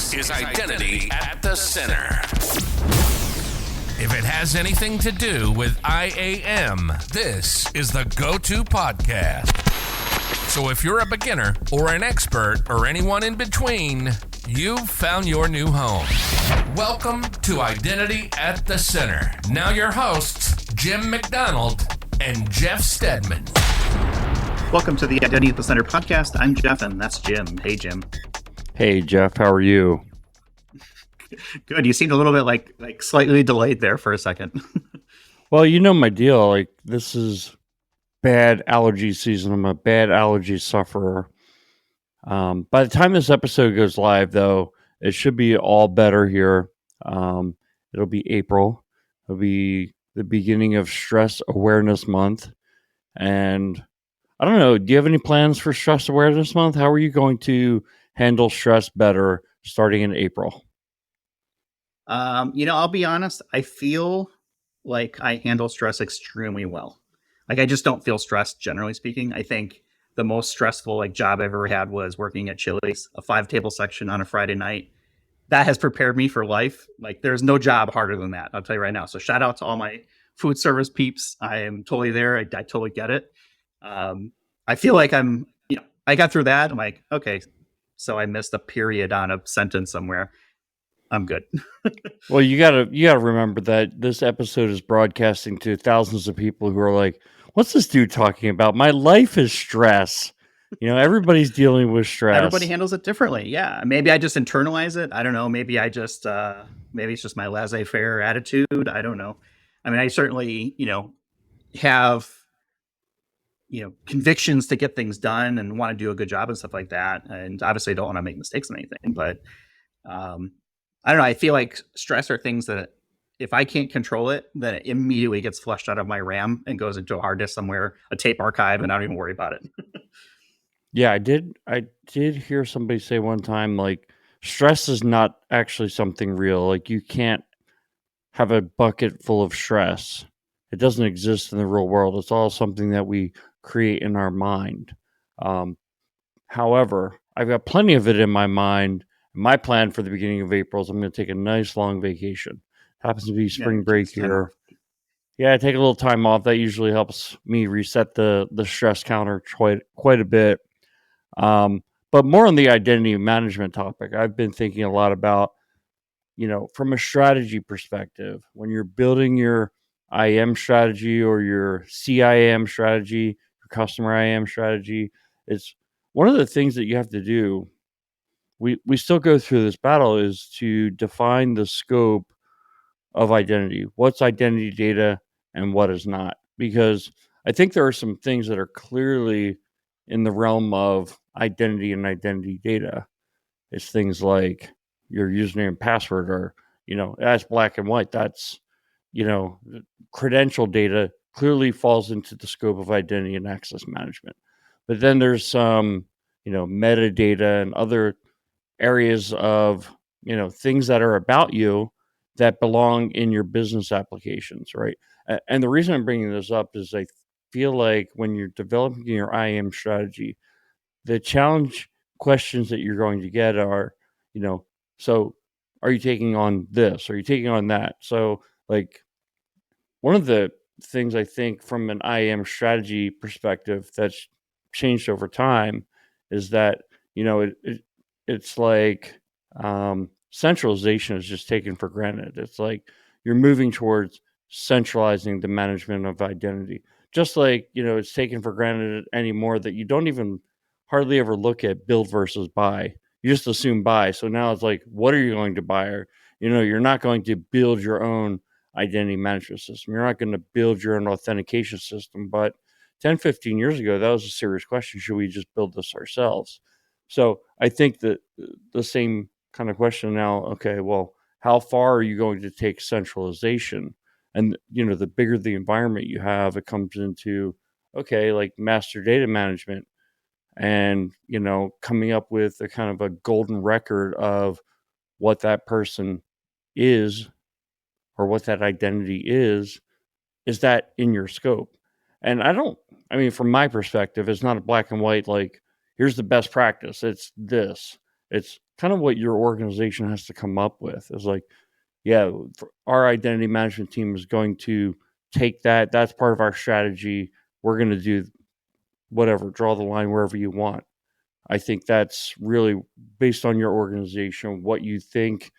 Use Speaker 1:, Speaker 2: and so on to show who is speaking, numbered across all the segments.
Speaker 1: This is Identity at the Center. If it has anything to do with IAM, this is the go-to podcast. So if you're a beginner or an expert or anyone in between, you've found your new home. Welcome to Identity at the Center. Now your hosts, Jim McDonald and Jeff Stedman.
Speaker 2: Welcome to the Identity at the Center podcast. I'm Jeff, and that's Jim. Hey, Jim.
Speaker 3: Hey, Jeff. How are you?
Speaker 2: Good. You seemed a little bit like slightly delayed there for a second.
Speaker 3: Well, you know my deal. Like, this is bad allergy season. I'm a bad allergy sufferer. By the time this episode goes live, though, it should be all better here. It'll be April. It'll be the beginning of Stress Awareness Month. And I don't know, do you have any plans for Stress Awareness Month? How are you going to handle stress better starting in April?
Speaker 2: I'll be honest. I feel like I handle stress extremely well. Like, I just don't feel stressed, generally speaking. I think the most stressful job I ever had was working at Chili's, a 5-table section on a Friday night. That has prepared me for life. Like, there's no job harder than that. I'll tell you right now. So shout out to all my food service peeps. I am totally there. I totally get it. I feel like I got through that. I'm like, okay, so I missed a period on a sentence somewhere. I'm good.
Speaker 3: Well, you gotta remember that this episode is broadcasting to thousands of people who are like, what's this dude talking about? My life is stress. Everybody's dealing with stress.
Speaker 2: Everybody handles it differently. Yeah. Maybe I just internalize it. I don't know. Maybe I just, maybe it's just my laissez-faire attitude. I don't know. I mean, I certainly, have, convictions to get things done and want to do a good job and stuff like that. And obviously I don't want to make mistakes on anything, but, I don't know. I feel like stress are things that if I can't control it, then it immediately gets flushed out of my RAM and goes into a hard disk somewhere, a tape archive, and I don't even worry about it.
Speaker 3: Yeah, I did hear somebody say one time, like, stress is not actually something real. Like, you can't have a bucket full of stress. It doesn't exist in the real world. It's all something that we create in our mind. However, I've got plenty of it in my mind. My plan for the beginning of April is I'm going to take a nice long vacation. Happens to be spring break here. Yeah, I take a little time off. That usually helps me reset the stress counter quite a bit. But more on the identity management topic, I've been thinking a lot about, from a strategy perspective, when you're building your IAM strategy or your CIAM strategy, your customer IAM strategy, it's one of the things that you have to do. We still go through this battle is to define the scope of identity. What's identity data and what is not? Because I think there are some things that are clearly in the realm of identity and identity data. It's things like your username and password are, that's black and white. That's, credential data clearly falls into the scope of identity and access management. But then there's some, metadata and other areas of, things that are about you that belong in your business applications, right? And the reason I'm bringing this up is I feel like when you're developing your IAM strategy, the challenge questions that you're going to get are, so are you taking on this? Are you taking on that? So, one of the things I think from an IAM strategy perspective that's changed over time is that, it's like centralization is just taken for granted. It's like you're moving towards centralizing the management of identity. Just like, it's taken for granted anymore that you don't even hardly ever look at build versus buy. You just assume buy. So now it's like, what are you going to buy? Or, you're not going to build your own identity management system. You're not going to build your own authentication system. But 10, 15 years ago, that was a serious question. Should we just build this ourselves? So I think that the same kind of question now, okay, well, how far are you going to take centralization? And, the bigger the environment you have, it comes into, okay, like master data management and, coming up with a kind of a golden record of what that person is or what that identity is that in your scope? And from my perspective, it's not a black and white, like, here's the best practice. It's this. It's kind of what your organization has to come up with. Is like, yeah, our identity management team is going to take that. That's part of our strategy. We're going to do whatever, draw the line wherever you want. I think that's really based on your organization, what you think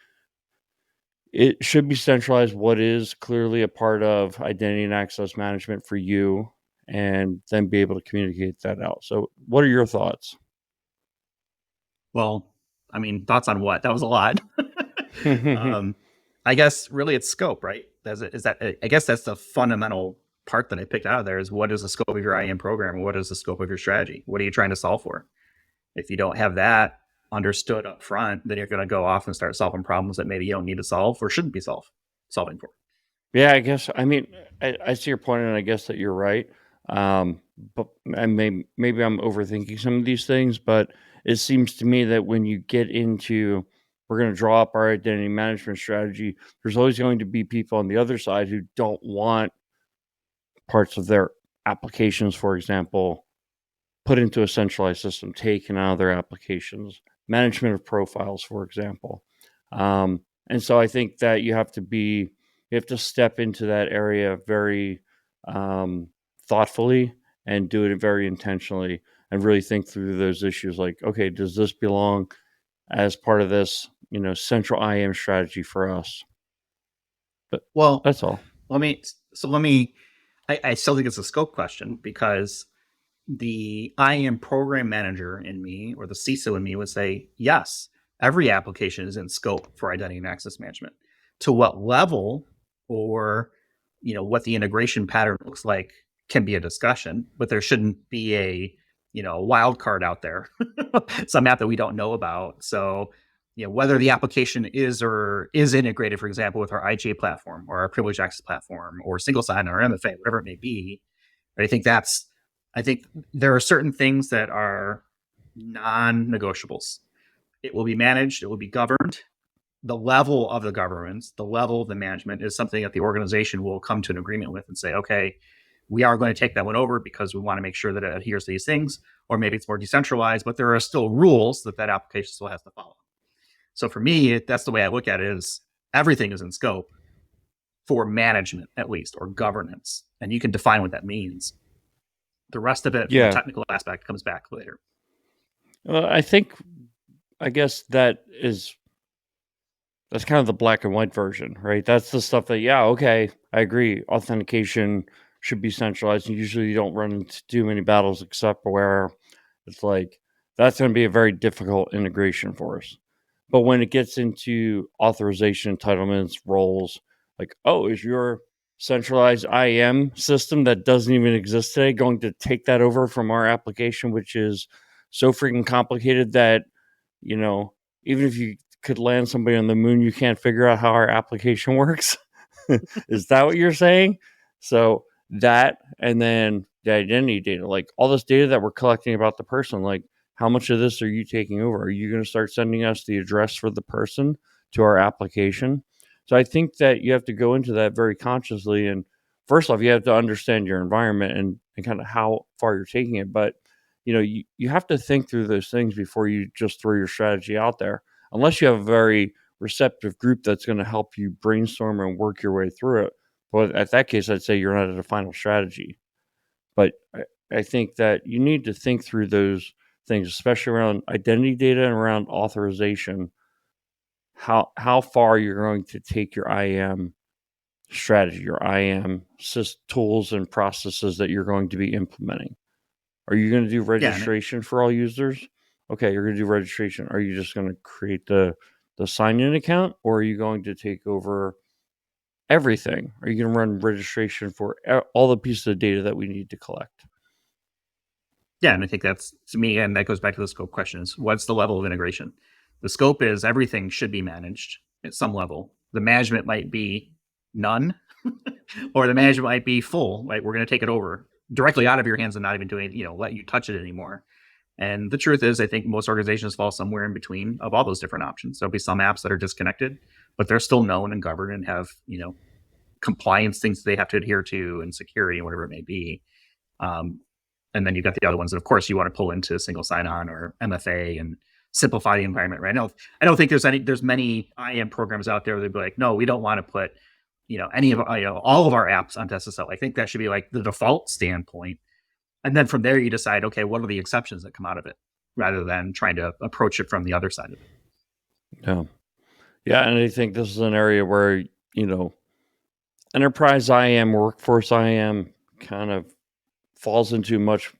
Speaker 3: it should be centralized, what is clearly a part of identity and access management for you, and then be able to communicate that out. So, what are your thoughts?
Speaker 2: Well, I mean, thoughts on what? That was a lot. um, I guess really it's scope, right? I guess that's the fundamental part that I picked out of there is what is the scope of your IAM program? What is the scope of your strategy? What are you trying to solve for? If you don't have that understood up front, then you're going to go off and start solving problems that maybe you don't need to solve or shouldn't be solving for.
Speaker 3: Yeah, I guess. I mean, I see your point, and I guess that you're right. But maybe I'm overthinking some of these things, but it seems to me that when you get into we're going to draw up our identity management strategy, there's always going to be people on the other side who don't want parts of their applications, for example, put into a centralized system, taken out of their applications, management of profiles, for example. And so I think that you have to step into that area very thoughtfully and do it very intentionally and really think through those issues. Like, okay, does this belong as part of this, central IAM strategy for us? But
Speaker 2: Well,
Speaker 3: that's all.
Speaker 2: let me, I still think it's a scope question because the IAM program manager in me or the CISO in me would say, yes, every application is in scope for identity and access management. To what level or what the integration pattern looks like can be a discussion, but there shouldn't be a wild card out there, some app that we don't know about. So whether the application is or is integrated, for example, with our IGA platform or our privileged access platform or single sign or MFA, whatever it may be. I think there are certain things that are non-negotiables. It will be managed, it will be governed. The level of the governance, the level of the management is something that the organization will come to an agreement with and say, okay, we are going to take that one over because we want to make sure that it adheres to these things, or maybe it's more decentralized, but there are still rules that application still has to follow. So for me, that's the way I look at it is everything is in scope for management, at least, or governance. And you can define what that means. The rest of it, from a technical aspect, comes back later.
Speaker 3: Well, I guess that's kind of the black and white version, right? That's the stuff that, okay, I agree. Authentication should be centralized. And usually you don't run into too many battles except where it's like, that's going to be a very difficult integration for us. But when it gets into authorization, entitlements, roles, like, is your centralized IAM system that doesn't even exist today going to take that over from our application, which is so freaking complicated that, even if you could land somebody on the moon, you can't figure out how our application works? Is that what you're saying? So that, and then the identity data, like all this data that we're collecting about the person, like how much of this are you taking over? Are you going to start sending us the address for the person to our application? So I think that you have to go into that very consciously. And first off, you have to understand your environment and kind of how far you're taking it. But, you have to think through those things before you just throw your strategy out there, unless you have a very receptive group that's going to help you brainstorm and work your way through it. But at that case, I'd say you're not at a final strategy. But I think that you need to think through those things, especially around identity data and around authorization, how far you're going to take your IAM strategy, your IAM tools and processes that you're going to be implementing. Are you going to do registration for all users? Okay, you're going to do registration. Are you just going to create the sign-in account, or are you going to take over everything? Are you going to run registration for all the pieces of data that we need to collect?
Speaker 2: Yeah, and I think that's, to me, and that goes back to the scope question, is what's the level of integration? The scope is everything should be managed at some level. The management might be none, or the management might be full, right? We're going to take it over directly out of your hands and not even doing, let you touch it anymore. And the truth is, I think most organizations fall somewhere in between of all those different options. There'll be some apps that are disconnected, but they're still known and governed and have, compliance things they have to adhere to and security and whatever it may be. And then you've got the other ones that, of course, you want to pull into single sign-on or MFA and simplify the environment, right? I don't think there's many IAM programs out there that'd be like, no, we don't want to put, any of all of our apps onto SSL. I think that should be like the default standpoint. And then from there you decide, okay, what are the exceptions that come out of it, rather than trying to approach it from the other side of it.
Speaker 3: Yeah. Yeah. And I think this is an area where, enterprise IAM, workforce IAM kind of falls into much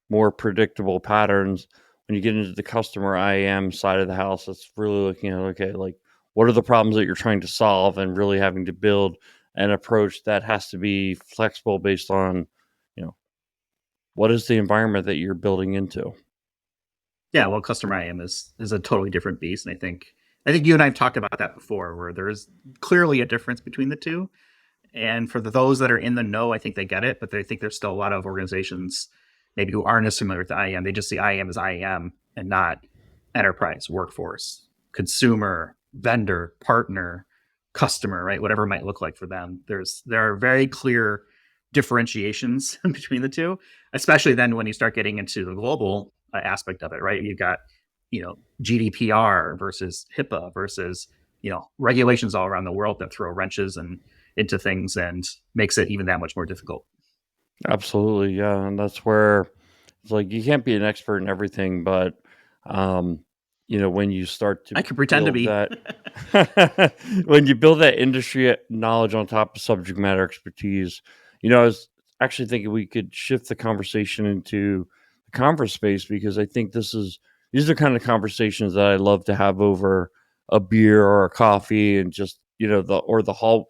Speaker 3: more predictable patterns. When you get into the customer IAM side of the house, it's really looking at, okay, like what are the problems that you're trying to solve, and really having to build an approach that has to be flexible based on, what is the environment that you're building into.
Speaker 2: Yeah, well, customer IAM is a totally different beast, and I think you and I have talked about that before, where there is clearly a difference between the two. And for those that are in the know, I think they get it, but I think there's still a lot of organizations maybe who aren't as familiar with the IAM. They just see IAM as IAM and not enterprise, workforce, consumer, vendor, partner, customer, right? Whatever it might look like for them. There are very clear differentiations between the two, especially then when you start getting into the global aspect of it, right? You've got, GDPR versus HIPAA versus, regulations all around the world that throw wrenches into things and makes it even that much more difficult.
Speaker 3: Absolutely. Yeah. And that's where it's like, you can't be an expert in everything, but, when you start to,
Speaker 2: I can pretend to be
Speaker 3: that, when you build that industry knowledge on top of subject matter expertise, I was actually thinking we could shift the conversation into the conference space, because I think these are kind of conversations that I love to have over a beer or a coffee, and just, the hall,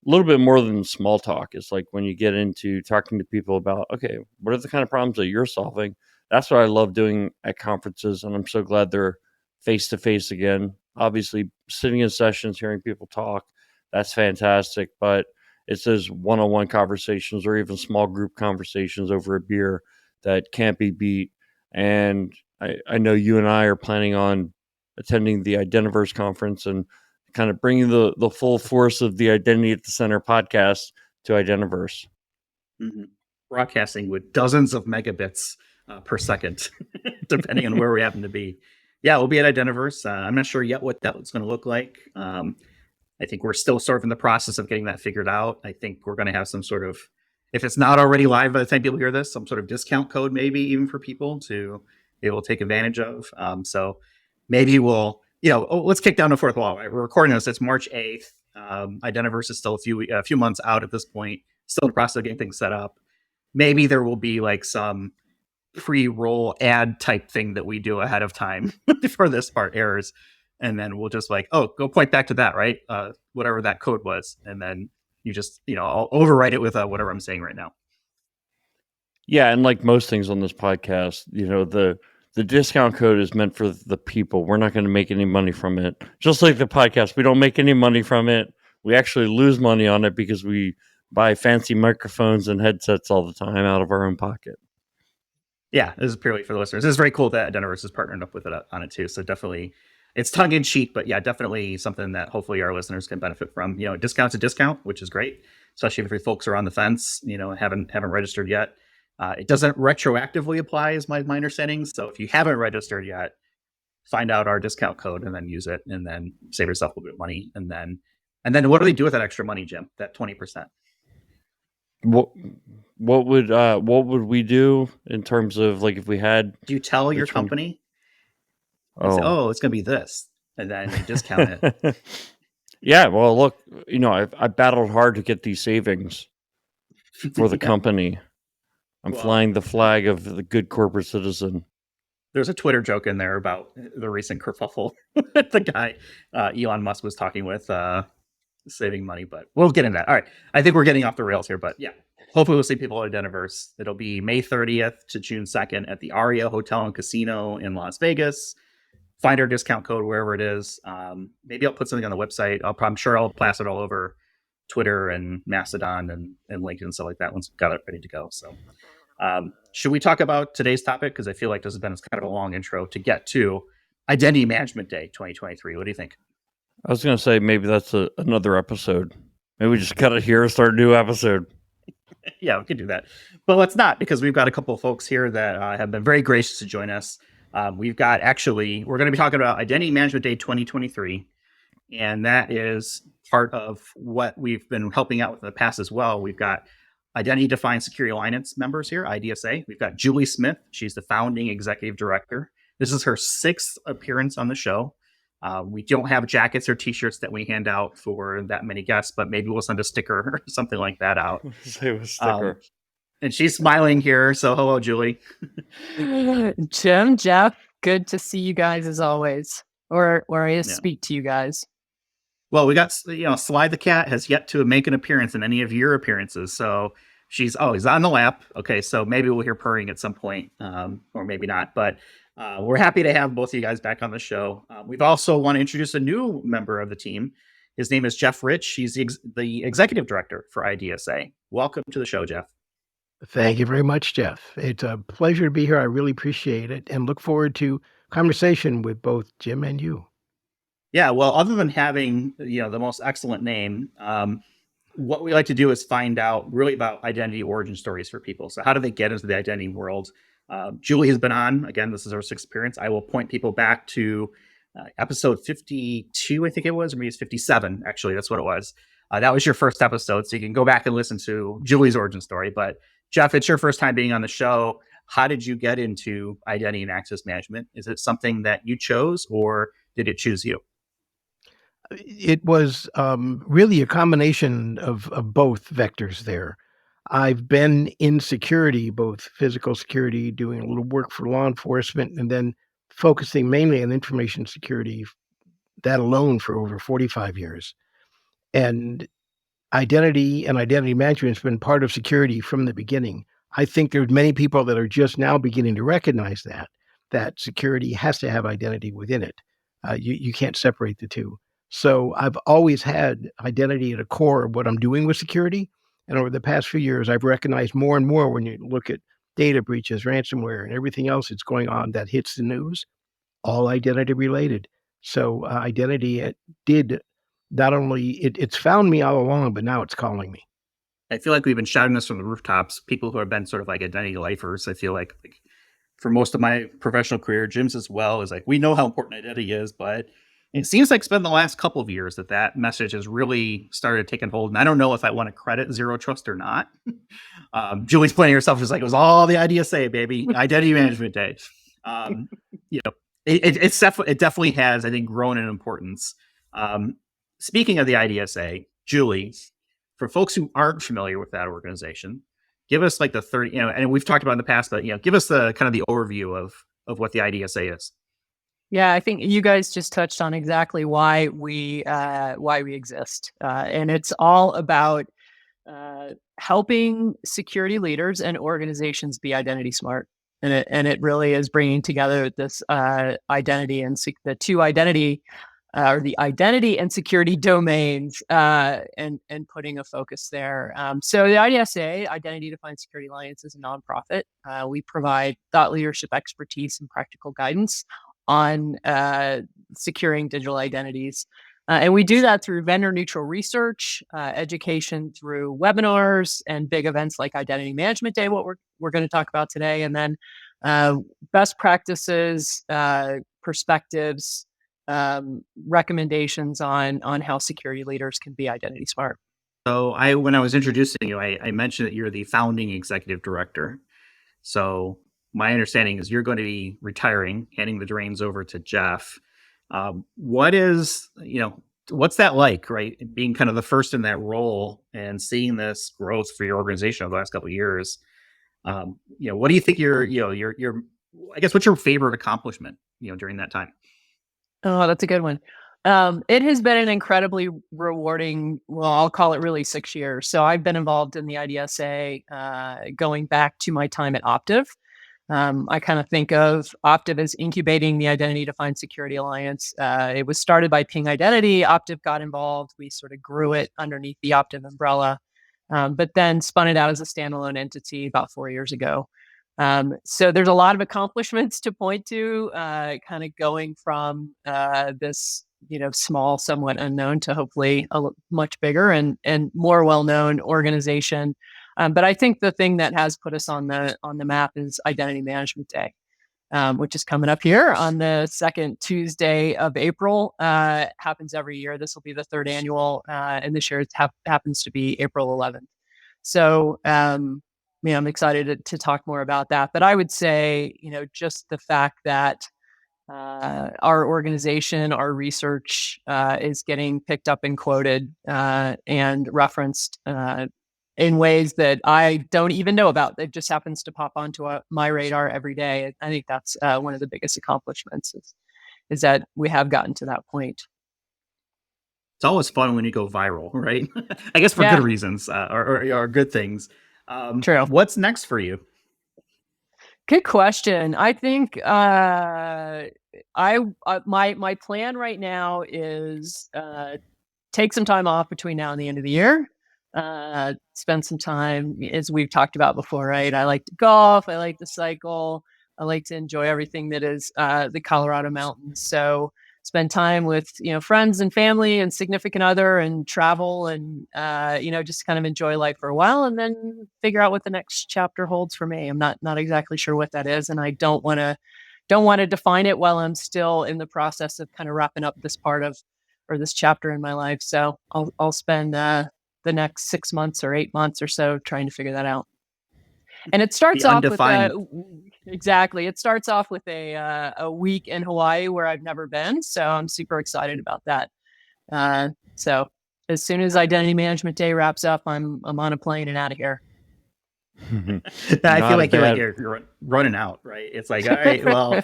Speaker 3: a little bit more than small talk. It's like when you get into talking to people about, okay, what are the kind of problems that you're solving? That's what I love doing at conferences. And I'm so glad they're face to face again. Obviously, sitting in sessions, hearing people talk, that's fantastic. But it's those one-on-one conversations, or even small group conversations over a beer, that can't be beat. And I know you and I are planning on attending the Identiverse conference and kind of bringing the full force of the Identity at the Center podcast to Identiverse.
Speaker 2: Mm-hmm. Broadcasting with dozens of megabits per second, depending on where we happen to be. Yeah, we'll be at Identiverse. I'm not sure yet what that's going to look like. I think we're still sort of in the process of getting that figured out. I think we're going to have some sort of, if it's not already live by the time people hear this, some sort of discount code, maybe even for people to be able to take advantage of. So maybe we'll, let's kick down the fourth wall. Right? We're recording this. It's March 8th. Identiverse is still a few months out at this point, still in the process of getting things set up. Maybe there will be like some pre-roll ad type thing that we do ahead of time before this part airs. And then we'll just like, oh, go point back to that, right? Whatever that code was. And then you just, I'll overwrite it with whatever I'm saying right now.
Speaker 3: Yeah. And like most things on this podcast, the discount code is meant for the people. We're not going to make any money from it. Just like the podcast, we don't make any money from it. We actually lose money on it because we buy fancy microphones and headsets all the time out of our own pocket.
Speaker 2: Yeah, this is purely for the listeners. It's very cool that Identiverse is partnered up with it on it too. So definitely, it's tongue in cheek, but yeah, definitely something that hopefully our listeners can benefit from. Discount's a discount, which is great, especially if your folks are on the fence. Haven't registered yet. It doesn't retroactively apply, is my understanding. So if you haven't registered yet, find out our discount code and then use it, and then save yourself a little bit of money. And then what do they do with that extra money, Jim? That 20%.
Speaker 3: What would we do in terms of, like, if we had?
Speaker 2: Do you tell your company? Say, it's going to be this, and then you discount it.
Speaker 3: Yeah, well, look, I battled hard to get these savings for the company. I'm flying the flag of the good corporate citizen.
Speaker 2: There's a Twitter joke in there about the recent kerfuffle the guy Elon Musk was talking with, saving money, but we'll get into that. All right, I think we're getting off the rails here, but yeah, hopefully we'll see people at Identiverse. It'll be May 30th to June 2nd at the Aria Hotel and Casino in Las Vegas. Find our discount code wherever it is. Maybe I'll put something on the website. I'm sure I'll blast it all over Twitter and Mastodon and LinkedIn and stuff like that once we've got it ready to go. So should we talk about today's topic? Because I feel like this has been kind of a long intro to get to Identity Management Day 2023. What do you think?
Speaker 3: I was going to say maybe that's another episode. Maybe we just cut it here and start a new episode.
Speaker 2: Yeah, we could do that. But let's not, because we've got a couple of folks here that have been very gracious to join us We're going to be talking about Identity Management Day 2023. And that is part of what we've been helping out with in the past as well. We've got Identity Defined Security Alliance members here, IDSA. We've got Julie Smith. She's the founding executive director. This is her 6th appearance on the show. We don't have jackets or t-shirts that we hand out for that many guests, but maybe we'll send a sticker or something like that out.
Speaker 3: Save a sticker.
Speaker 2: And she's smiling here. So hello, Julie.
Speaker 4: Jim, Jeff, good to see you guys as always, or I speak to you guys.
Speaker 2: Well, we got, Sly the cat has yet to make an appearance in any of your appearances. So he's on the lap. Okay, so maybe we'll hear purring at some point, or maybe not. But we're happy to have both of you guys back on the show. We've also want to introduce a new member of the team. His name is Jeff Rich. He's the executive director for IDSA. Welcome to the show, Jeff.
Speaker 5: Thank you very much, Jeff. It's a pleasure to be here. I really appreciate it and look forward to conversation with both Jim and you.
Speaker 2: Yeah, well, other than having the most excellent name, what we like to do is find out really about identity origin stories for people. So how do they get into the identity world? Julie has been on. Again, this is her 6th appearance. I will point people back to episode 52, I think it was, or maybe it's 57, actually. That's what it was. That was your first episode, so you can go back and listen to Julie's origin story. But Jeff, it's your first time being on the show. How did you get into identity and access management? Is it something that you chose, or did it choose you?
Speaker 5: It was really a combination of both vectors there. I've been in security, both physical security, doing a little work for law enforcement, and then focusing mainly on information security, that alone for over 45 years. And identity and identity management has been part of security from the beginning. I think there's many people that are just now beginning to recognize that security has to have identity within it. You can't separate the two. So I've always had identity at a core of what I'm doing with security. And over the past few years, I've recognized more and more when you look at data breaches, ransomware, and everything else that's going on that hits the news, all identity related. So identity did not only, it's found me all along, but now it's calling me.
Speaker 2: I feel like we've been shouting this from the rooftops. People who have been sort of like identity lifers, I feel like for most of my professional career, Jim's as well, is like, we know how important identity is, but it seems like it's been the last couple of years that message has really started taking hold. And I don't know if I want to credit Zero Trust or not. Julie's pointing herself, just like, it was all the IDSA, baby, Identity Management Day. It definitely has, I think, grown in importance. Speaking of the IDSA, Julie, for folks who aren't familiar with that organization, give us like the 30, and we've talked about in the past, but give us the kind of the overview of what the IDSA is.
Speaker 4: Yeah, I think you guys just touched on exactly why we exist, and it's all about helping security leaders and organizations be identity smart, and it really is bringing together this identity and the two identity or the identity and security domains, and putting a focus there. So the IDSA, Identity Defined Security Alliance, is a nonprofit. We provide thought leadership expertise and practical guidance on securing digital identities. And we do that through vendor neutral research, education through webinars and big events like Identity Management Day, what we're going to talk about today, and then best practices, perspectives, recommendations on how security leaders can be identity smart.
Speaker 2: So when I was introducing you, I mentioned that you're the founding executive director. So my understanding is you're going to be retiring, handing the reins over to Jeff. What's that like, right? Being kind of the first in that role and seeing this growth for your organization over the last couple of years. What do you think I guess what's your favorite accomplishment, during that time?
Speaker 4: Oh, that's a good one. It has been an incredibly rewarding, well, I'll call it really 6 years. So I've been involved in the IDSA going back to my time at Optiv. I kind of think of Optiv as incubating the Identity Defined Security Alliance. It was started by Ping Identity. Optiv got involved. We sort of grew it underneath the Optiv umbrella, but then spun it out as a standalone entity about 4 years ago. So there's a lot of accomplishments to point to, kind of going from this small, somewhat unknown to hopefully a much bigger and more well-known organization. But I think the thing that has put us on the map is Identity Management Day. which is coming up here on the second Tuesday of April. Happens every year. This will be the third annual, and this year it happens to be April 11th. So, I'm excited to talk more about that. But I would say, just the fact that our organization, our research is getting picked up and quoted and referenced in ways that I don't even know about. It just happens to pop onto my radar every day. I think that's one of the biggest accomplishments is that we have gotten to that point.
Speaker 2: It's always fun when you go viral, right? I guess for good reasons or good things.
Speaker 4: True.
Speaker 2: What's next for you?
Speaker 4: Good question. I think my plan right now is take some time off between now and the end of the year. Spend some time, as we've talked about before, right? I like to golf. I like to cycle. I like to enjoy everything that is the Colorado mountains. So spend time with friends and family and significant other, and travel, and just kind of enjoy life for a while, and then figure out what the next chapter holds for me. I'm not exactly sure what that is, and I don't want to define it while I'm still in the process of kind of wrapping up this part of, or this chapter in my life. So I'll spend the next 6 months or 8 months or so trying to figure that out. And it starts off with exactly. It starts off with a week in Hawaii where I've never been, so I'm super excited about that. So as soon as Identity Management Day wraps up, I'm on a plane and out of here.
Speaker 2: I feel like you're running out, right? It's like, all right, well,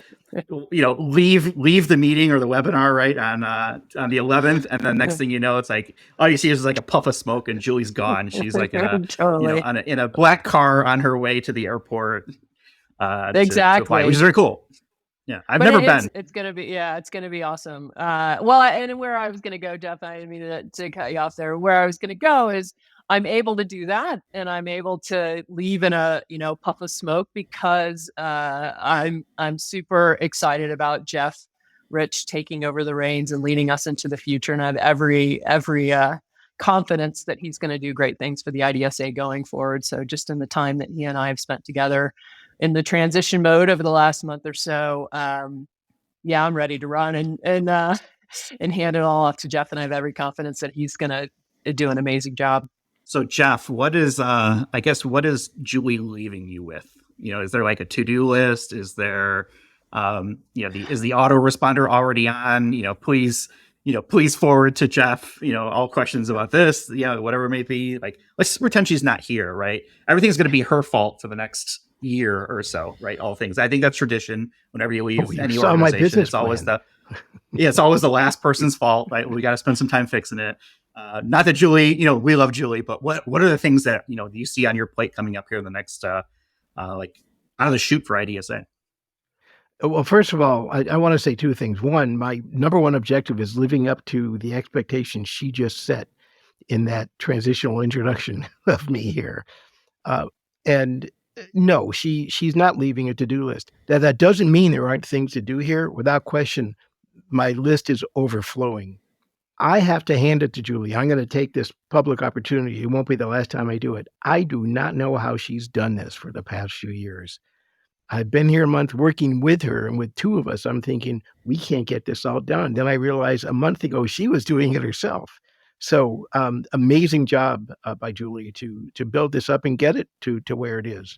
Speaker 2: leave the meeting or the webinar right on the 11th, and then next thing you know, it's like all you see is like a puff of smoke, and Julie's gone. She's like in a
Speaker 4: totally.
Speaker 2: in a black car on her way to the airport.
Speaker 4: Exactly,
Speaker 2: which is very cool. Yeah, I've never been.
Speaker 4: It's gonna be awesome. And where I was gonna go, Jeff, I didn't mean to cut you off there. Where I was gonna go is I'm able to do that, and I'm able to leave in a puff of smoke because I'm super excited about Jeff Rich taking over the reins and leading us into the future, and I have every confidence that he's going to do great things for the IDSA going forward. So just in the time that he and I have spent together in the transition mode over the last month or so, I'm ready to run and hand it all off to Jeff, and I have every confidence that he's going to do an amazing job.
Speaker 2: So Jeff, what is Julie leaving you with? Is there like a to-do list? Is there is the autoresponder already on? Please forward to Jeff, all questions about this, whatever it may be. Like, let's pretend she's not here, right? Everything's going to be her fault for the next year or so, right? All things. I think that's tradition. Whenever you leave any organization, it's always it's always the last person's fault, right? We got to spend some time fixing it. Not that Julie, we love Julie, but what are the things that you see on your plate coming up here in the next like out of the chute for IDSA?
Speaker 5: Well, first of all, I want to say two things. One, my number one objective is living up to the expectations she just set in that transitional introduction of me here. And no, she's not leaving a to-do list. That doesn't mean there aren't things to do here. Without question, my list is overflowing. I have to hand it to Julie. I'm going to take this public opportunity. It won't be the last time I do it. I do not know how she's done this for the past few years. I've been here a month working with her, and with two of us, I'm thinking, we can't get this all done. Then I realized a month ago she was doing it herself. So amazing job by Julie to build this up and get it to where it is.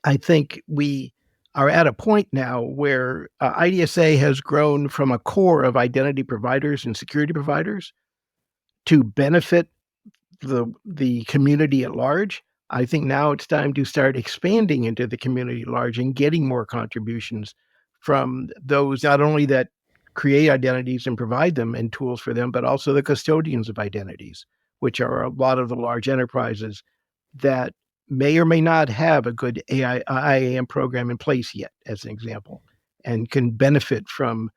Speaker 5: I think we are at a point now where IDSA has grown from a core of identity providers and security providers to benefit the community at large. I think now it's time to start expanding into the community at large and getting more contributions from those not only that create identities and provide them and tools for them, but also the custodians of identities, which are a lot of the large enterprises that may or may not have a good IAM program in place yet, as an example, and can benefit from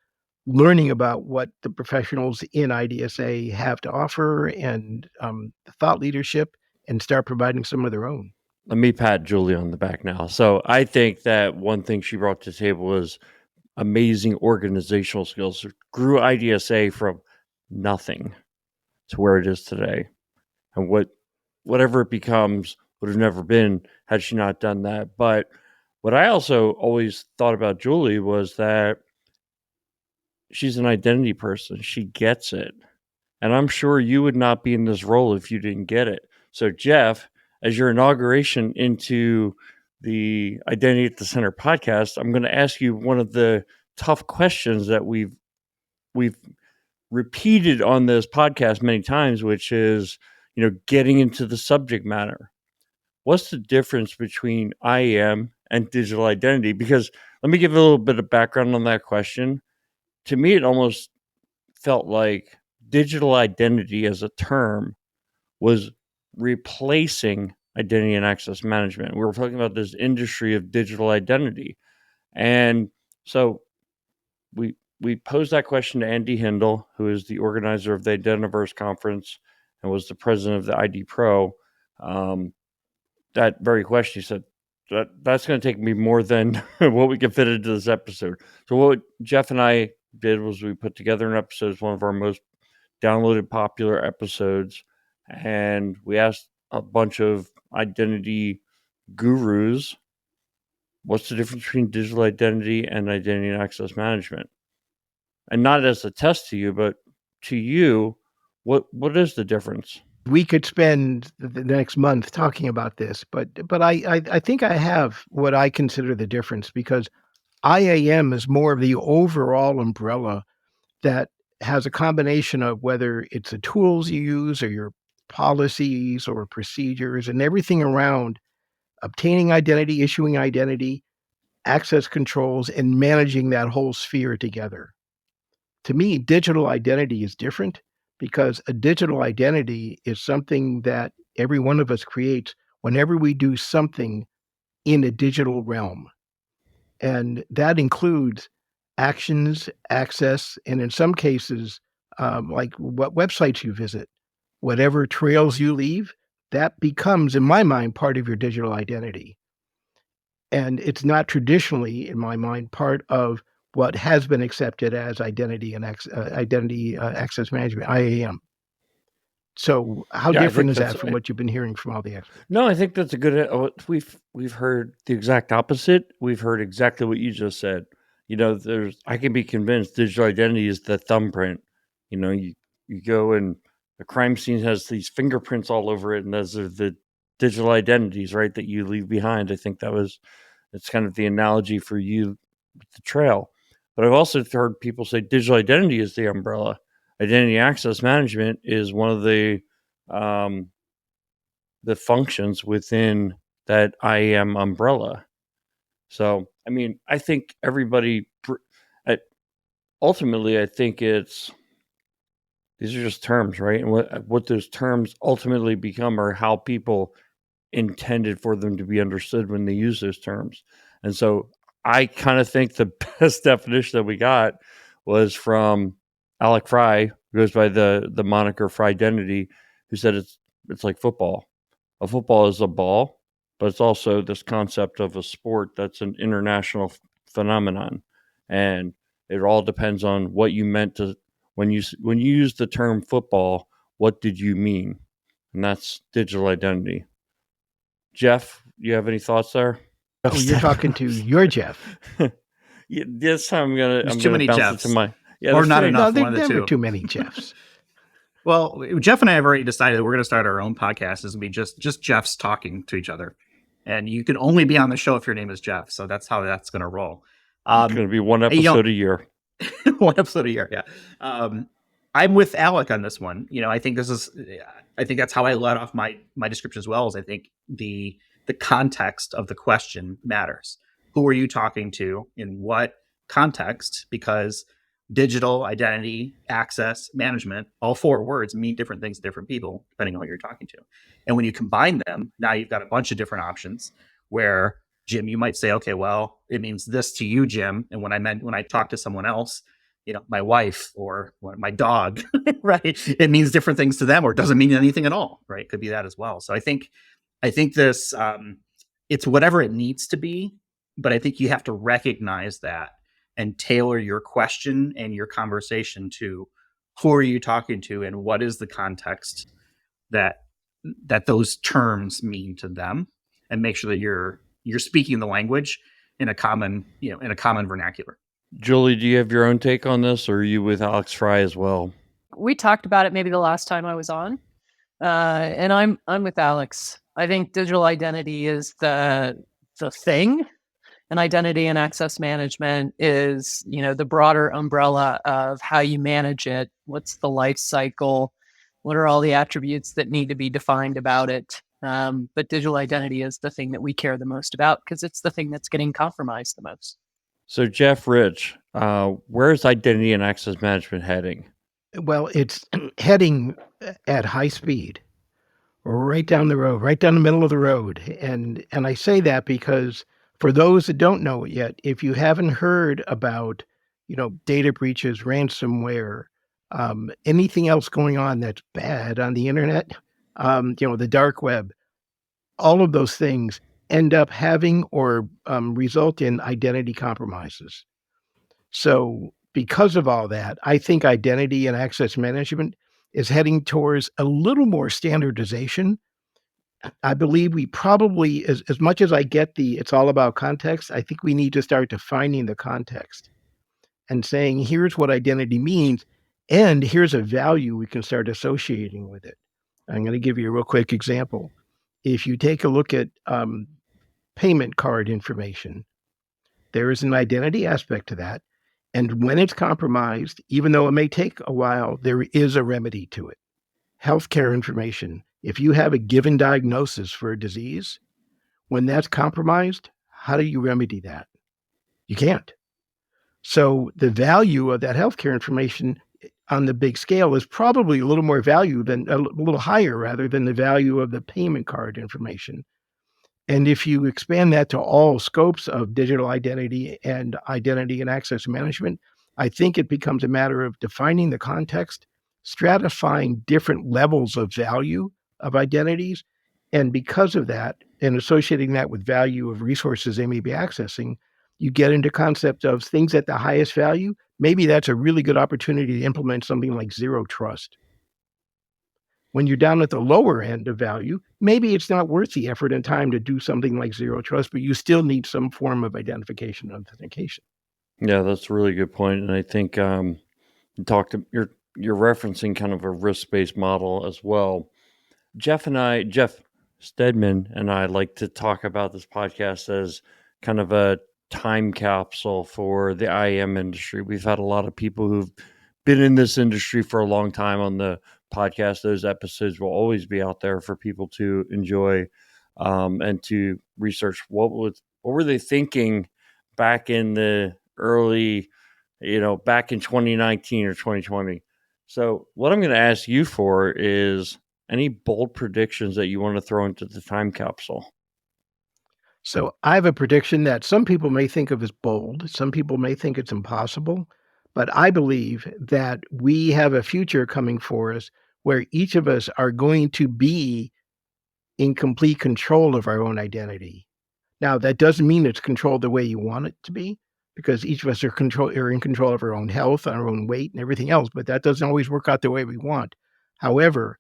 Speaker 5: learning about what the professionals in IDSA have to offer and the thought leadership, and start providing some of their own.
Speaker 3: Let me pat Julie on the back now. So I think that one thing she brought to the table was amazing organizational skills. Grew IDSA from nothing to where it is today. And whatever it becomes would have never been had she not done that. But What I also always thought about Julie was that she's an identity person. She gets it. And I'm sure you would not be in this role if you didn't get it. So, Jeff, as your inauguration into the Identity at the Center podcast, I'm going to ask you one of the tough questions that we've repeated on this podcast many times, which is, getting into the subject matter. What's the difference between IAM and digital identity? Because let me give a little bit of background on that question. To me, it almost felt like digital identity as a term was replacing identity and access management. We were talking about this industry of digital identity. And so we posed that question to Andy Hindle, who is the organizer of the Identiverse conference and was the president of the ID Pro. That very question, he said, that's going to take me more than what we can fit into this episode. So what Jeff and I did was we put together an episode. It's one of our most downloaded popular episodes, and we asked a bunch of identity gurus, what's the difference between digital identity and identity and access management? And not as a test to you, but to you, what is the difference?
Speaker 5: We could spend the next month talking about this, but I think I have what I consider the difference, because IAM is more of the overall umbrella that has a combination of whether it's the tools you use or your policies or procedures and everything around obtaining identity, issuing identity, access controls, and managing that whole sphere together. To me, digital identity is different, because a digital identity is something that every one of us creates whenever we do something in a digital realm. And that includes actions, access, and in some cases, like what websites you visit, whatever trails you leave, that becomes, in my mind, part of your digital identity. And it's not traditionally, in my mind, part of what has been accepted as identity and access management, IAM. So how different is that from what you've been hearing from all the experts?
Speaker 3: No, I think that's a good. We've heard the exact opposite. We've heard exactly what you just said. I can be convinced digital identity is the thumbprint. You go and the crime scene has these fingerprints all over it, and those are the digital identities, right, that you leave behind. I think it's kind of the analogy for you with the trail. But I've also heard people say digital identity is the umbrella. Identity access management is one of the functions within that IAM umbrella. So, I mean, I think everybody, ultimately, I think these are just terms, right? And what those terms ultimately become are how people intended for them to be understood when they use those terms. And so I kind of think the best definition that we got was from Alec Fry, who goes by the moniker Fry Identity, who said it's like football. A football is a ball, but it's also this concept of a sport that's an international phenomenon. And it all depends on what you meant to, when you use the term football, what did you mean? And that's digital identity. Jeff, you have any thoughts there?
Speaker 5: Oh, you're talking to your Jeff.
Speaker 3: This time I'm
Speaker 2: too
Speaker 3: gonna
Speaker 2: many
Speaker 3: bounce
Speaker 2: Jeffs.
Speaker 3: it to my
Speaker 2: or not enough.
Speaker 5: No,
Speaker 2: One of the
Speaker 5: there
Speaker 2: two.
Speaker 5: never too many Jeffs.
Speaker 2: Well, Jeff and I have already decided that we're going to start our own podcast. It's going to be just Jeffs talking to each other, and you can only be on the show if your name is Jeff. So that's how that's going to roll.
Speaker 3: It's going to be one episode a year.
Speaker 2: One episode a year, yeah. I'm with Alec on this one. I think that's how I let off my description as well. Is I think the context of the question matters. Who are you talking to? In what context? Because digital identity, access, management, all four words mean different things to different people, depending on who you're talking to. And when you combine them, now you've got a bunch of different options where, Jim, you might say, okay, well, it means this to you, Jim. And when I talk to someone else, my wife or my dog, right, it means different things to them, or it doesn't mean anything at all, right? It could be that as well. So I think this, it's whatever it needs to be, but I think you have to recognize that and tailor your question and your conversation to who are you talking to and what is the context that those terms mean to them, and make sure that you're speaking the language in a common, in a common vernacular.
Speaker 3: Julie, do you have your own take on this, or are you with Alex Fry as well?
Speaker 4: We talked about it maybe the last time I was on, and I'm with Alex. I think digital identity is the thing, and identity and access management is, the broader umbrella of how you manage it. What's the life cycle? What are all the attributes that need to be defined about it? But digital identity is the thing that we care the most about because it's the thing that's getting compromised the most.
Speaker 3: So, Jeff, Rich, where's identity and access management heading?
Speaker 5: Well, it's heading at high speed, right down the road, right down the middle of the road. And I say that because for those that don't know it yet, if you haven't heard about, data breaches, ransomware, anything else going on that's bad on the internet, the dark web, all of those things end up having or result in identity compromises. So because of all that, I think identity and access management is heading towards a little more standardization. I believe we probably, as much as I get it's all about context, I think we need to start defining the context and saying, here's what identity means, and here's a value we can start associating with it. I'm going to give you a real quick example. If you take a look at payment card information, there is an identity aspect to that. And when it's compromised, even though it may take a while, there is a remedy to it. Healthcare information. If you have a given diagnosis for a disease, when that's compromised, how do you remedy that? You can't. So the value of that healthcare information on the big scale is probably a little more value than a little higher rather than the value of the payment card information. And if you expand that to all scopes of digital identity and access management, I think it becomes a matter of defining the context, stratifying different levels of value of identities. And because of that, and associating that with value of resources they may be accessing, you get into concept of things at the highest value. Maybe that's a really good opportunity to implement something like zero trust. When you're down at the lower end of value, maybe it's not worth the effort and time to do something like zero trust, but you still need some form of identification and authentication.
Speaker 3: Yeah, that's a really good point. And I think you're referencing kind of a risk-based model as well. Jeff Stedman and I like to talk about this podcast as kind of a time capsule for the IAM industry. We've had a lot of people who've been in this industry for a long time on the podcast. Those episodes will always be out there for people to enjoy and to research what were they thinking back in the early, back in 2019 or 2020. So what I'm going to ask you for is any bold predictions that you want to throw into the time capsule.
Speaker 5: So I have a prediction that some people may think of as bold. Some people may think it's impossible. But I believe that we have a future coming for us where each of us are going to be in complete control of our own identity. Now, that doesn't mean it's controlled the way you want it to be, because each of us are in control of our own health, our own weight, and everything else, but that doesn't always work out the way we want. However,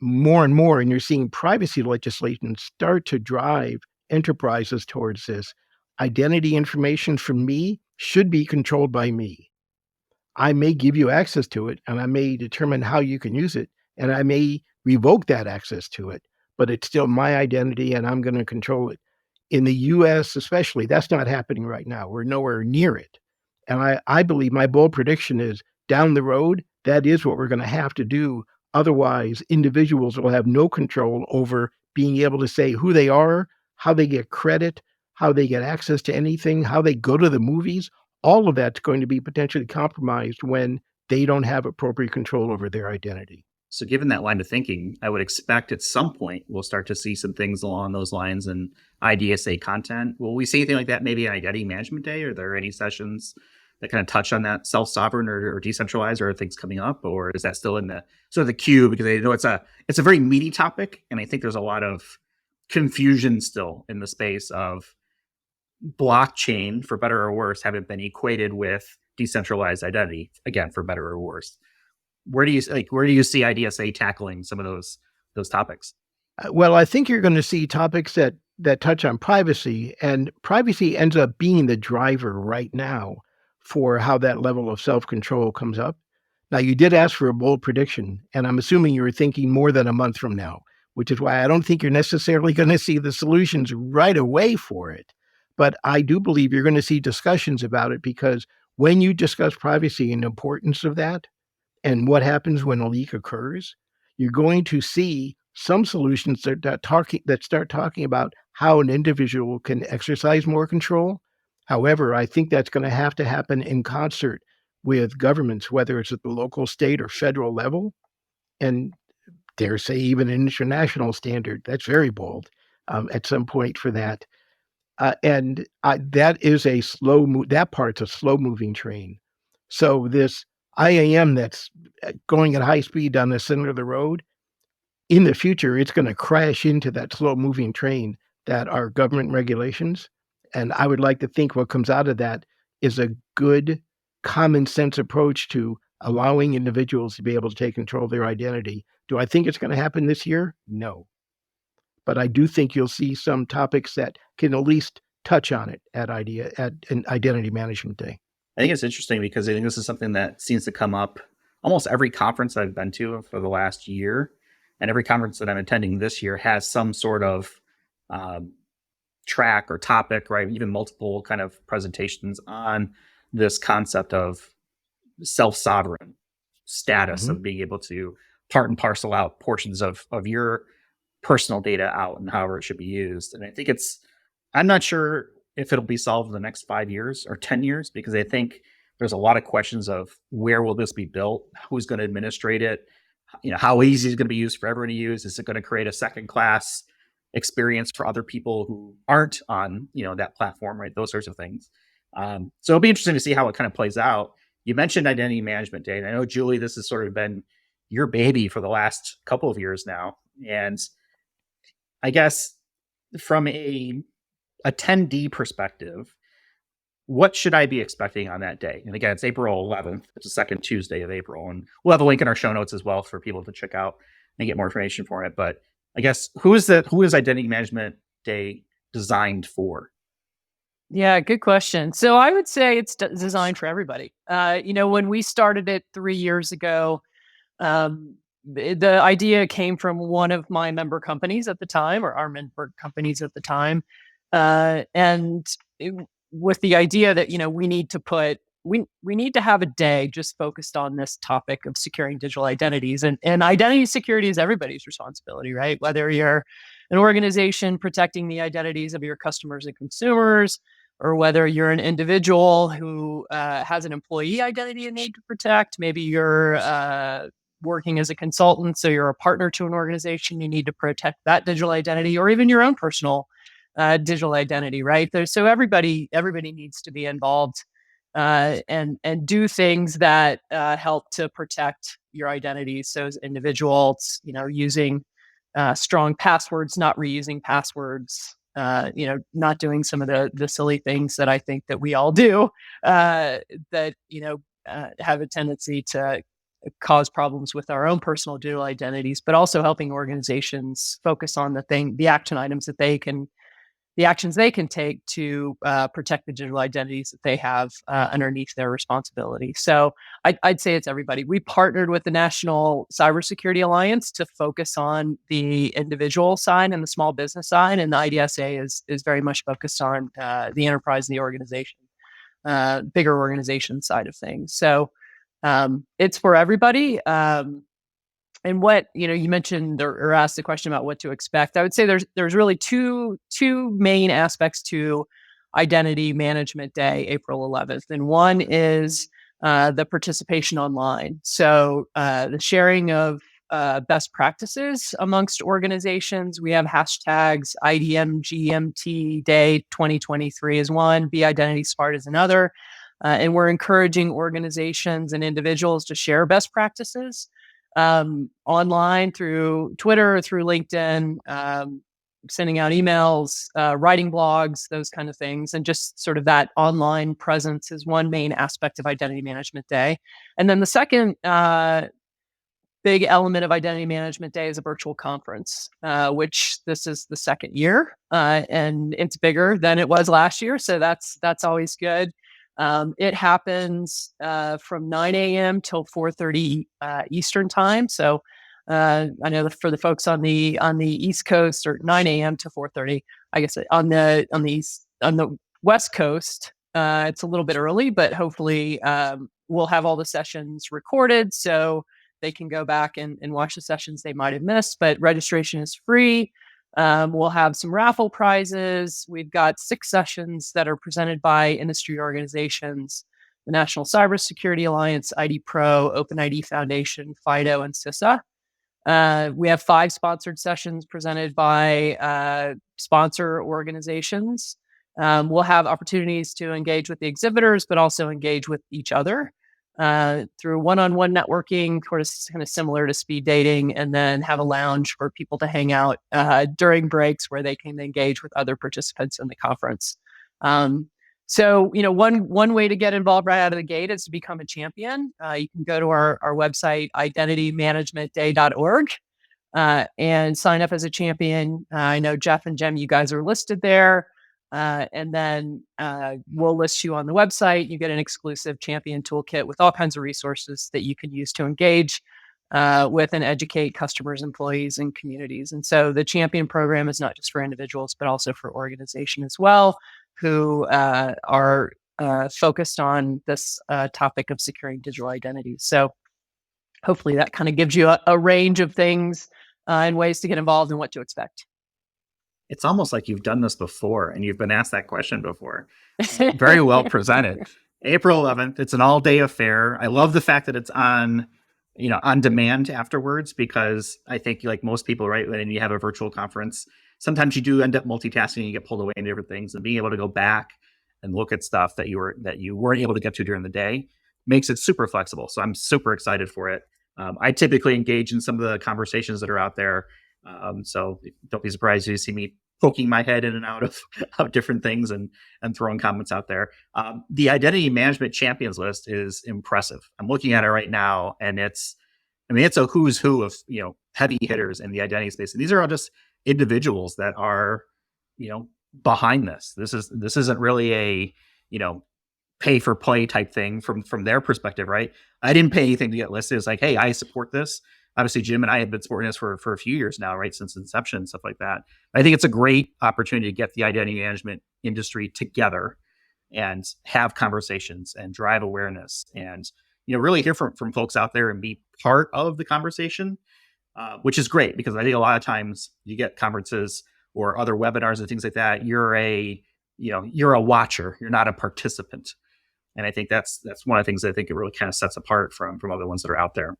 Speaker 5: more and more, and you're seeing privacy legislation start to drive enterprises towards this. Identity information from me should be controlled by me. I may give you access to it, and I may determine how you can use it, and I may revoke that access to it, but it's still my identity, and I'm going to control it. In the U.S. especially, that's not happening right now. We're nowhere near it. And I believe my bold prediction is down the road, that is what we're going to have to do. Otherwise, individuals will have no control over being able to say who they are, how they get credit, how they get access to anything, how they go to the movies. All of that's going to be potentially compromised when they don't have appropriate control over their identity.
Speaker 2: So given that line of thinking, I would expect at some point we'll start to see some things along those lines in IDSA content. Will we see anything like that maybe on Identity Management Day? Are there any sessions that kind of touch on that self-sovereign or decentralized, or are things coming up? Or is that still in the sort of the queue? Because I know it's a very meaty topic, and I think there's a lot of confusion still in the space of blockchain, for better or worse, haven't been equated with decentralized identity, again, for better or worse. Where do you see IDSA tackling some of those topics?
Speaker 5: Well, I think you're going to see topics that touch on privacy, and privacy ends up being the driver right now for how that level of self-control comes up. Now, you did ask for a bold prediction, and I'm assuming you were thinking more than a month from now, which is why I don't think you're necessarily going to see the solutions right away for it. But I do believe you're going to see discussions about it, because when you discuss privacy and the importance of that, and what happens when a leak occurs, you're going to see some solutions that start talking about how an individual can exercise more control. However, I think that's going to happen in concert with governments, whether it's at the local, state, or federal level, and dare say even an international standard. That's very bold at some point for that. That is that part's a slow moving train. So this IAM that's going at high speed down the center of the road, in the future, it's going to crash into that slow moving train that are government regulations. And I would like to think what comes out of that is a good common sense approach to allowing individuals to be able to take control of their identity. Do I think it's going to happen this year? No. But I do think you'll see some topics that can at least touch on it at an Identity Management Day.
Speaker 2: I think it's interesting because I think this is something that seems to come up almost every conference I've been to for the last year. And every conference that I'm attending this year has some sort of track or topic, right? Even multiple kind of presentations on this concept of self-sovereign status of being able to part and parcel out portions of your personal data out and however it should be used. And I think I'm not sure if it'll be solved in the next 5 years or 10 years, because I think there's a lot of questions of where will this be built? Who's going to administrate it? How easy is it going to be used for everyone to use? Is it going to create a second class experience for other people who aren't on, that platform, right? Those sorts of things. So it'll be interesting to see how it kind of plays out. You mentioned Identity Management Day, and I know, Julie, this has sort of been your baby for the last couple of years now. And I guess from a attendee perspective, what should I be expecting on that day? And again, it's April 11th. It's the second Tuesday of April. And we'll have a link in our show notes as well for people to check out and get more information for it. But I guess who is Identity Management Day designed for?
Speaker 4: Yeah, good question. So I would say it's designed for everybody. When we started it 3 years ago, the idea came from one of my member companies at the time, or our member companies at the time. With the idea that, we need to have a day just focused on this topic of securing digital identities, and identity security is everybody's responsibility, right? Whether you're an organization protecting the identities of your customers and consumers, or whether you're an individual who has an employee identity you need to protect. Maybe you're working as a consultant, so you're a partner to an organization, you need to protect that digital identity, or even your own personal digital identity, right? So everybody needs to be involved and do things that help to protect your identities. So as individuals, using strong passwords, not reusing passwords, not doing some of the silly things that I think that we all do that have a tendency to cause problems with our own personal digital identities, but also helping organizations focus on the action items the actions they can take to protect the digital identities that they have underneath their responsibility. So I'd say it's everybody. We partnered with the National Cybersecurity Alliance to focus on the individual side and the small business side, and the IDSA is very much focused on the enterprise and the organization, bigger organization side of things. So it's for everybody. And what, you mentioned or asked the question about what to expect. I would say there's really two main aspects to Identity Management Day, April 11th. And one is the participation online. So the sharing of best practices amongst organizations. We have hashtags IDMGMT Day 2023 is one, Be Identity Smart is another. And we're encouraging organizations and individuals to share best practices online through Twitter, through LinkedIn, sending out emails, writing blogs, those kind of things. And just sort of that online presence is one main aspect of Identity Management Day. And then the second big element of Identity Management Day is a virtual conference, which this is the second year, and it's bigger than it was last year. So that's always good. It happens from 9 a.m. till 4:30 Eastern time. So I know that for the folks on the East Coast, or 9 a.m. to 4:30, I guess on the West Coast, it's a little bit early, but hopefully we'll have all the sessions recorded so they can go back and watch the sessions they might have missed. But registration is free. We'll have some raffle prizes. We've got 6 sessions that are presented by industry organizations: the National Cybersecurity Alliance, ID Pro, OpenID Foundation, FIDO, and CISA. We have 5 sponsored sessions presented by sponsor organizations. We'll have opportunities to engage with the exhibitors, but also engage with each other through one-on-one networking, kind of similar to speed dating, and then have a lounge for people to hang out during breaks where they can engage with other participants in the conference. So, one way to get involved right out of the gate is to become a champion. You can go to our website, identitymanagementday.org, and sign up as a champion. I know Jeff and Jem, you guys are listed there. And then we'll list you on the website. You get an exclusive champion toolkit with all kinds of resources that you can use to engage with and educate customers, employees, and communities. And so the champion program is not just for individuals, but also for organization as well, who are focused on this topic of securing digital identities. So hopefully that kind of gives you a range of things and ways to get involved and what to expect.
Speaker 2: It's almost like you've done this before and you've been asked that question before. Very well presented. April 11th, it's an all-day affair. I love the fact that it's on demand afterwards, because I think, like most people, right, when you have a virtual conference, sometimes you do end up multitasking, you get pulled away into different things, and being able to go back and look at stuff that you weren't able to get to during the day makes it super flexible. So I'm super excited for it. I typically engage in some of the conversations that are out there. So don't be surprised if you see me poking my head in and out of different things and throwing comments out there. The Identity Management Champions list is impressive. I'm looking at it right now, and it's a who's who of heavy hitters in the identity space. And these are all just individuals that are behind this. This isn't really a pay for play type thing from their perspective, right? I didn't pay anything to get listed. It's like, hey, I support this. Obviously, Jim and I have been supporting this for a few years now, right, since inception and stuff like that. I think it's a great opportunity to get the identity management industry together and have conversations and drive awareness and really hear from folks out there and be part of the conversation, which is great, because I think a lot of times you get conferences or other webinars and things like that. You're a watcher. You're not a participant. And I think that's one of the things that I think it really kind of sets apart from other ones that are out there.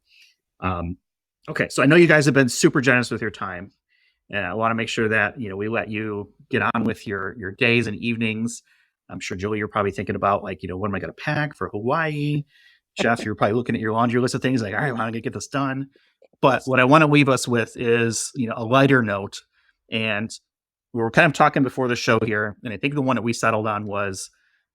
Speaker 2: Okay, so I know you guys have been super generous with your time, and I want to make sure that we let you get on with your days and evenings. I'm sure, Julie, you're probably thinking about what am I going to pack for Hawaii? Jeff, you're probably looking at your laundry list of things like, all right, I want to get this done. But what I want to leave us with is a lighter note, and we were kind of talking before the show here, and I think the one that we settled on was,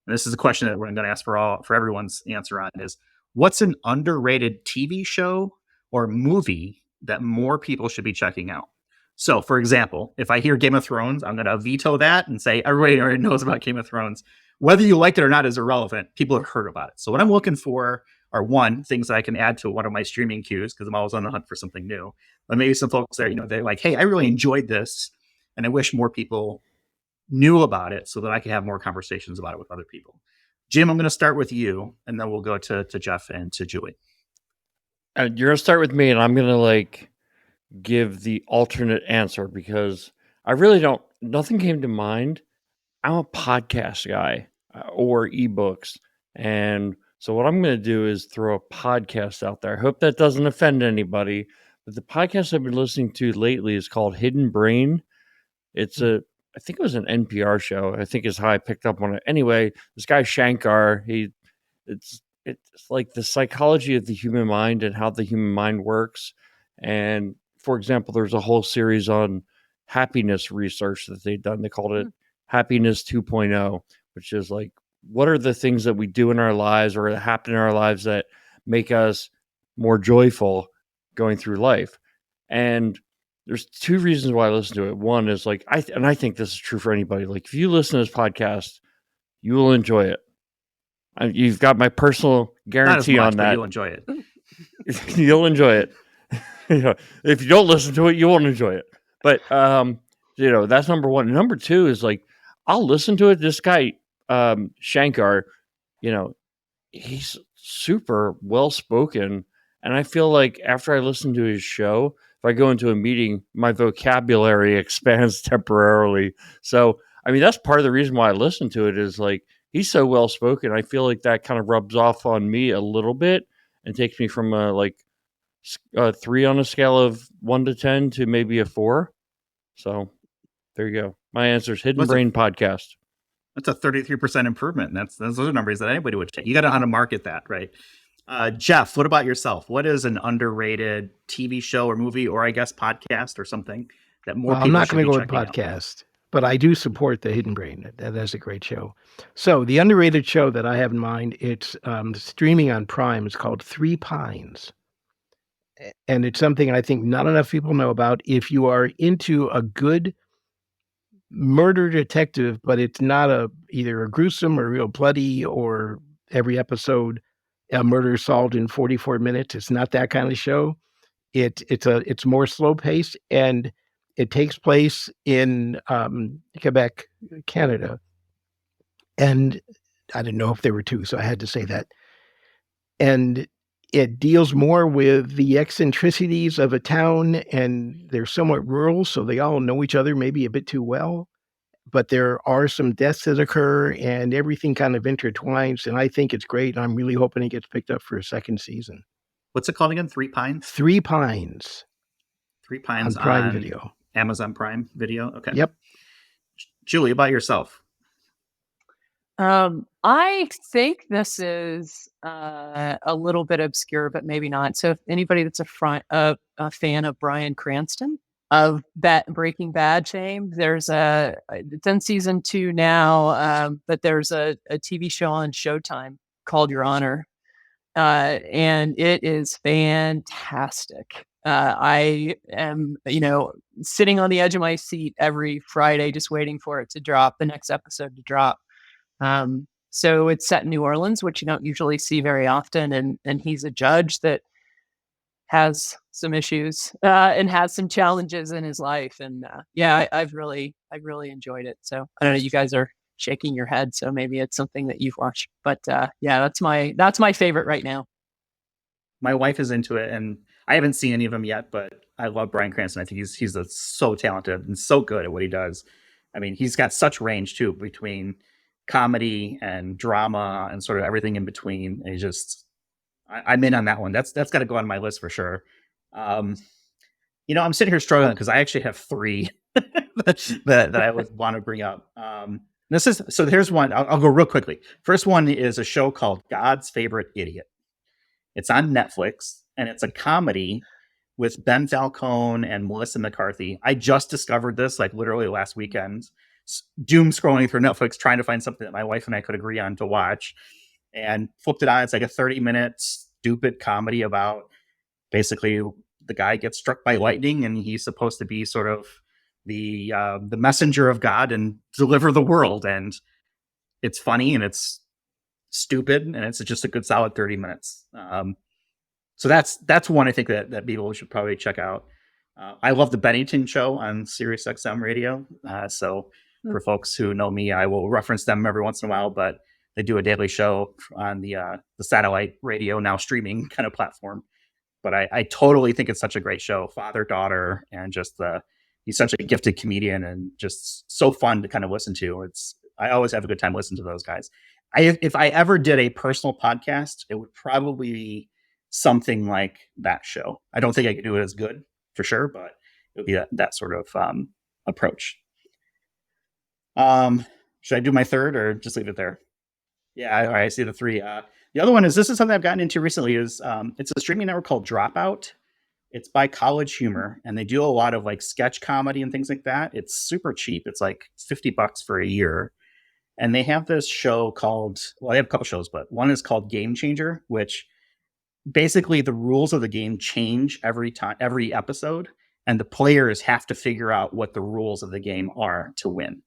Speaker 2: and this is a question that we're going to ask for everyone's answer on, is what's an underrated TV show or movie that more people should be checking out? So, for example, if I hear Game of Thrones, I'm going to veto that and say everybody already knows about Game of Thrones. Whether you liked it or not is irrelevant. People have heard about it. So what I'm looking for are, one, things that I can add to one of my streaming queues, because I'm always on the hunt for something new. But maybe some folks there, they're like, hey, I really enjoyed this, and I wish more people knew about it so that I could have more conversations about it with other people. Jim, I'm going to start with you, and then we'll go to Jeff and to Julie.
Speaker 3: You're going to start with me, and I'm going to give the alternate answer, because I really nothing came to mind. I'm a podcast guy or ebooks. And so what I'm going to do is throw a podcast out there. I hope that doesn't offend anybody, but the podcast I've been listening to lately is called Hidden Brain. I think it was an NPR show. I think is how I picked up on it. Anyway, this guy Shankar, it's like the psychology of the human mind and how the human mind works. And for example, there's a whole series on happiness research that they've done. They called it Happiness 2.0, which is what are the things that we do in our lives or that happen in our lives that make us more joyful? going through life. And there's two reasons why I listen to it. One is like, I think this is true for anybody. Like, if you listen to this podcast, you will enjoy it. You've got my personal guarantee
Speaker 2: Not as much,
Speaker 3: on
Speaker 2: but
Speaker 3: that.
Speaker 2: you'll enjoy it.
Speaker 3: You'll enjoy it. If you don't listen to it, you won't enjoy it. But that's number one. Number two is like, I'll listen to it. This guy, Shankar, he's super well spoken, and I feel like after I listen to his show, if I go into a meeting, my vocabulary expands temporarily. So, I mean, that's part of the reason why I listen to it is like, he's so well spoken. I feel like that kind of rubs off on me a little bit and takes me from a 3 on a scale of 1 to 10 to maybe a 4. So there you go. My answer is Hidden Brain Podcast.
Speaker 2: That's a 33% improvement. And those are numbers that anybody would take. You got to know how to market that, right? Jeff, what about yourself? What is an underrated TV show or movie, or I guess podcast or something that more people
Speaker 5: I'm not
Speaker 2: should
Speaker 5: going
Speaker 2: be
Speaker 5: to go with
Speaker 2: checking out?
Speaker 5: podcast, but I do support the Hidden Brain. That's a great show. So the underrated show that I have in mind, it's streaming on Prime. It's called Three Pines. And it's something I think not enough people know about. If you are into a good murder detective, but it's not either a gruesome or real bloody, or every episode a murder solved in 44 minutes. It's not that kind of show. It's more slow paced, and it takes place in Quebec, Canada. And I didn't know if there were two, so I had to say that. And it deals more with the eccentricities of a town, and they're somewhat rural, so they all know each other maybe a bit too well. But there are some deaths that occur, and everything kind of intertwines, and I think it's great. I'm really hoping it gets picked up for a second season.
Speaker 2: What's it called again? Three Pines?
Speaker 5: Three Pines.
Speaker 2: Three Pines
Speaker 5: on Prime Video.
Speaker 2: Amazon Prime Video? Okay.
Speaker 5: Yep.
Speaker 2: Julie, about yourself?
Speaker 4: I think this is a little bit obscure, but maybe not. So if anybody that's a fan of Bryan Cranston of that Breaking Bad fame, there's it's in season 2 now, but there's a TV show on Showtime called Your Honor, and it is fantastic. I am, sitting on the edge of my seat every Friday, just waiting for it to drop, the next episode to drop. So it's set in New Orleans, which you don't usually see very often. And he's a judge that has some issues, and has some challenges in his life. And, I've really enjoyed it. So I don't know, you guys are shaking your head, so maybe it's something that you've watched, but, that's my favorite right now.
Speaker 2: My wife is into it, and I haven't seen any of them yet, but I love Bryan Cranston. I think he's so talented and so good at what he does. I mean, he's got such range too, between comedy and drama and sort of everything in between. And I'm in on that one. That's got to go on my list for sure. I'm sitting here struggling because I actually have 3 that I would want to bring up. Here's one. I'll go real quickly. First one is a show called God's Favorite Idiot. It's on Netflix, and it's a comedy with Ben Falcone and Melissa McCarthy. I just discovered this literally last weekend, doom scrolling through Netflix, trying to find something that my wife and I could agree on to watch, and flipped it on. It's like a 30-minute stupid comedy about basically the guy gets struck by lightning, and he's supposed to be sort of the messenger of God and deliver the world. And it's funny, and it's stupid, and it's just a good solid 30 minutes. So that's one I think that people should probably check out. I love the Bennington Show on Sirius XM radio. So for folks who know me, I will reference them every once in a while, but they do a daily show on the satellite radio, now streaming kind of platform. But I totally think it's such a great show, father, daughter, and just he's such a gifted comedian and just so fun to kind of listen to. I always have a good time listening to those guys. If I ever did a personal podcast, it would probably be something like that show. I don't think I could do it as good for sure, but it would be that sort of approach. Should I do my third or just leave it there? Yeah, all right, I see the 3. The other one is, this is something I've gotten into recently, is it's a streaming network called Dropout. It's by College Humor, and they do a lot of sketch comedy and things like that. It's super cheap. It's like $50 for a year. And they have this show called, they have a couple shows, but one is called Game Changer, which basically the rules of the game change every episode, and the players have to figure out what the rules of the game are to win.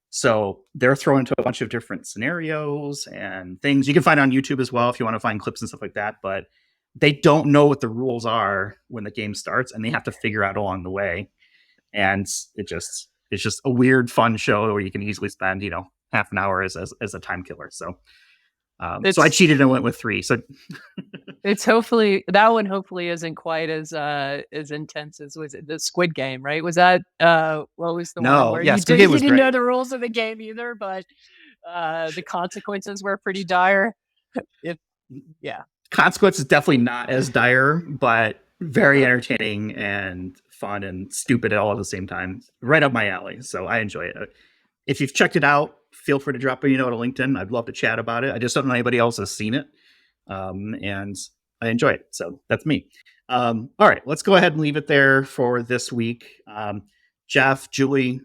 Speaker 2: So they're thrown into a bunch of different scenarios and things you can find on YouTube as well if you want to find clips and stuff like that. But they don't know what the rules are when the game starts, and they have to figure out along the way. And it's just a weird, fun show where you can easily spend, half an hour as a time killer. So I cheated and went with 3. So
Speaker 4: that one hopefully isn't quite as intense as was it the Squid Game, right? Was that what was the one where you didn't know the rules of the game either, but the consequences were pretty dire.
Speaker 2: Consequences definitely not as dire, but very entertaining and fun and stupid all at the same time. Right up my alley. So I enjoy it. If you've checked it out, feel free to drop a note to LinkedIn. I'd love to chat about it. I just don't know anybody else has seen it. And I enjoy it. So that's me. All right, let's go ahead and leave it there for this week. Jeff, Julie,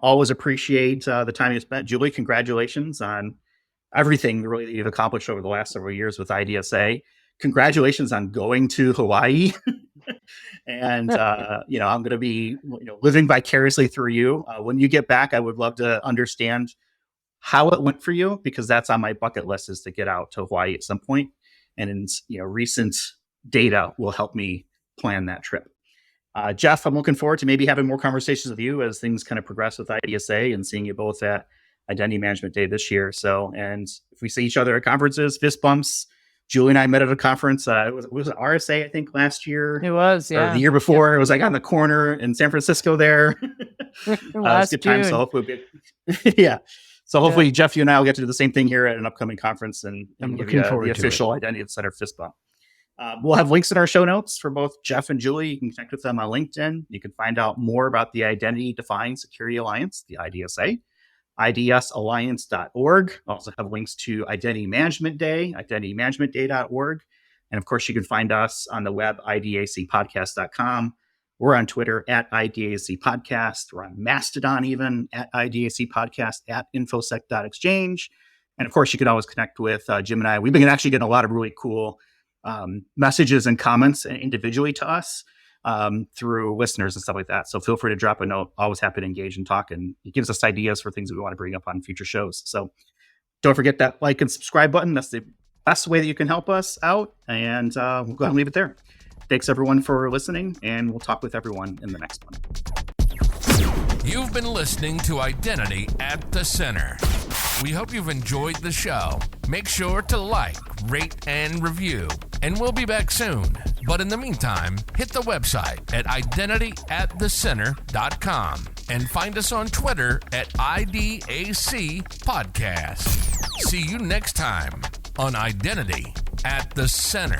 Speaker 2: always appreciate the time you spent. Julie, congratulations on everything really that you've accomplished over the last several years with IDSA. Congratulations on going to Hawaii. And, I'm going to be, living vicariously through you. When you get back, I would love to understand how it went for you, because that's on my bucket list, is to get out to Hawaii at some point. And, recent data will help me plan that trip. Jeff, I'm looking forward to maybe having more conversations with you as things kind of progress with IDSA and seeing you both at Identity Management Day this year. So, and if we see each other at conferences, fist bumps. Julie and I met at a conference. It was RSA, I think, last year.
Speaker 4: It was, yeah.
Speaker 2: Or the year before. Yep. It was like on the corner in San Francisco there. It was a good time. So hopefully, So hopefully, Jeff, you and I will get to do the same thing here at an upcoming conference and give you the official Identity Center fist bump. We'll have links in our show notes for both Jeff and Julie. You can connect with them on LinkedIn. You can find out more about the Identity Defined Security Alliance, the IDSA, idsalliance.org. Also have links to Identity Management Day, identitymanagementday.org. And of course, you can find us on the web, idacpodcast.com. We're on Twitter at IDAC Podcast. We're on Mastodon even at IDAC Podcast, at infosec.exchange. And of course, you can always connect with Jim and I. We've been actually getting a lot of really cool messages and comments individually to us through listeners and stuff like that. So feel free to drop a note. Always happy to engage and talk. And it gives us ideas for things that we want to bring up on future shows. So don't forget that like and subscribe button. That's the best way that you can help us out. And we'll go ahead and leave it there. Thanks, everyone, for listening, and we'll talk with everyone in the next one.
Speaker 1: You've been listening to Identity at the Center. We hope you've enjoyed the show. Make sure to like, rate, and review, and we'll be back soon. But in the meantime, hit the website at identityatthecenter.com and find us on Twitter at IDAC Podcast. See you next time on Identity at the Center.